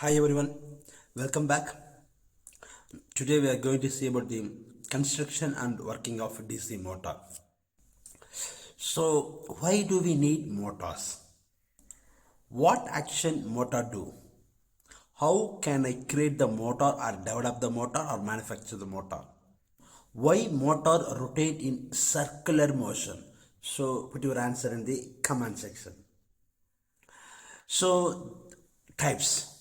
Hi everyone, welcome back. Today we are going to see about the construction and working of DC motor. So why do we need motors? What action motor do? How can I create the motor or develop the motor or manufacture the motor? Why motor rotate in circular motion? So put your answer in the comment section. So types.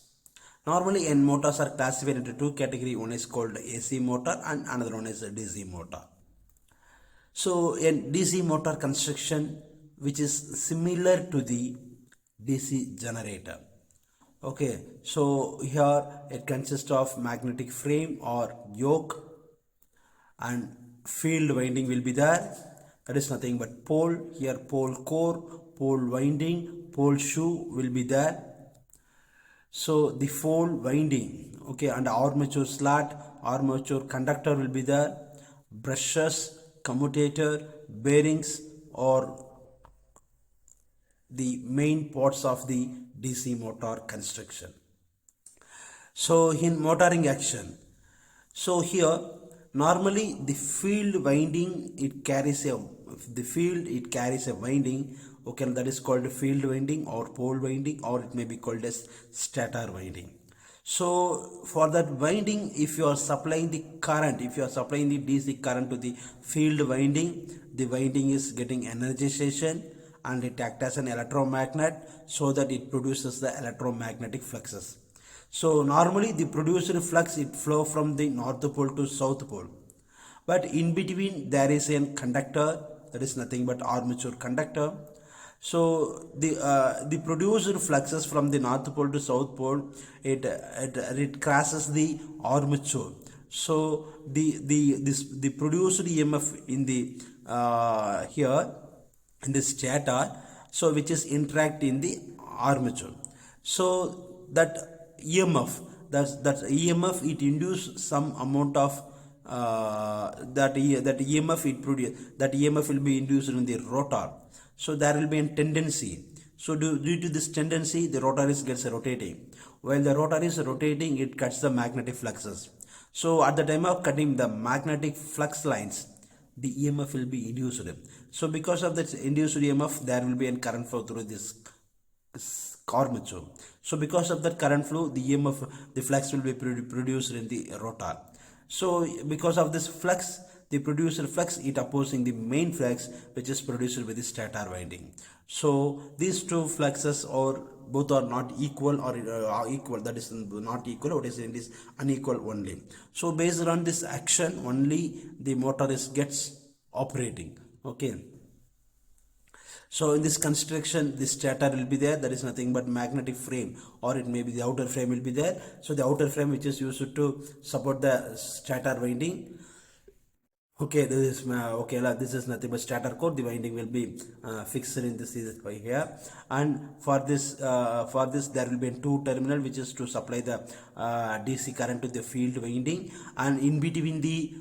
Normally, N motors are classified into two categories. One is called AC motor and another one is a DC motor. So, in DC motor construction, which is similar to the DC generator. Okay, so here it consists of magnetic frame or yoke, and field winding will be there. That is nothing but pole. Here, pole core, pole winding, pole shoe will be there. So the pole winding, okay, and armature slot, armature conductor will be there, brushes, commutator, bearings, or the main parts of the DC motor construction. So in motoring action, so here normally the field winding it carries a winding, okay, that is called field winding or pole winding, or it may be called as stator winding. So for that winding, if you are supplying the current, if you are supplying the DC current to the field winding, the winding is getting energization and it acts as an electromagnet, so that it produces the electromagnetic fluxes. So normally the produced flux it flow from the north pole to south pole, but in between there is a conductor, that is nothing but armature conductor. So the produced fluxes from the north pole to south pole, it crosses the armature. So the produced EMF in the here in the stator, so which is interact in the armature. So that EMF, that EMF it induce some amount of that EMF it produce, that EMF will be induced in the rotor. So there will be a tendency. So due to this tendency, the rotor gets rotating. While the rotor is rotating, it cuts the magnetic fluxes. So at the time of cutting the magnetic flux lines, the EMF will be induced. So because of that induced EMF, there will be a current flow through this armature. So because of that current flow, the EMF, the flux will be produced in the rotor. So because of this flux, the producer flux it opposing the main flux which is produced with the stator winding. So these two fluxes are both are not equal, or equal, that is not equal, or it is unequal only. So based on this action only the motor gets operating. Okay. So in this construction, this stator will be there. That is nothing but magnetic frame, or it may be the outer frame will be there. So the outer frame which is used to support the stator winding. Okay, this is okay. This is nothing but stator core. The winding will be fixed in this by here, and for this there will be two terminal which is to supply the DC current to the field winding, and in between the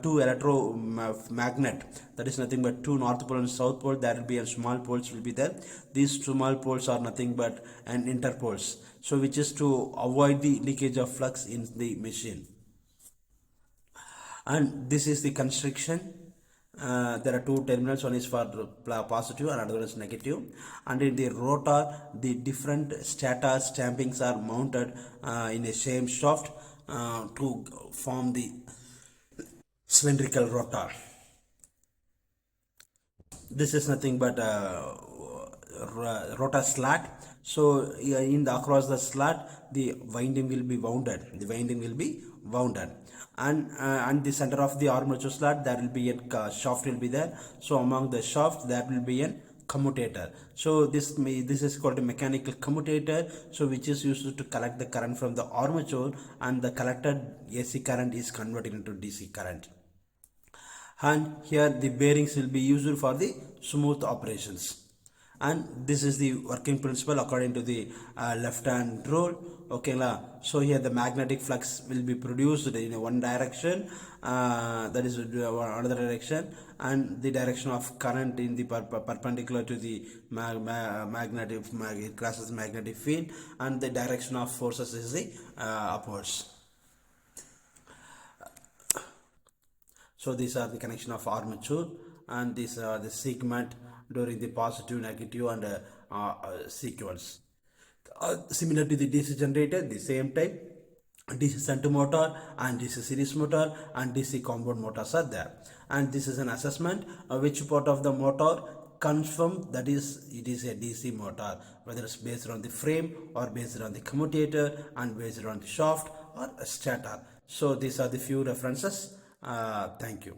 two electromagnet, that is nothing but two north pole and south pole, there will be a small poles will be there. These small poles are nothing but an interpoles, so which is to avoid the leakage of flux in the machine. And this is the construction. There are two terminals, one is for positive and another is negative, and in the rotor the different stator stampings are mounted in a same shaft to form the cylindrical rotor. This is nothing but rotor slot. So in the across the slot the winding will be wounded, and the center of the armature slot there will be a shaft will be there. So among the shaft there will be a commutator. So this is called a mechanical commutator, so which is used to collect the current from the armature, and the collected AC current is converted into DC current. And here the bearings will be used for the smooth operations. and this is the working principle according to the left hand rule. Okay la. So here the magnetic flux will be produced in one direction, that is another direction, and the direction of current in the perpendicular to the it crosses magnetic field, and the direction of forces is the upwards. So these are the connection of armature, and these are the segment during the positive, negative, and sequence. Similar to the DC generator, the same type. DC shunt motor and DC series motor and DC compound motors are there. And this is an assessment of which part of the motor confirm that is it is a DC motor, whether it's based on the frame or based on the commutator and based on the shaft or a stator. So these are the few references. Thank you.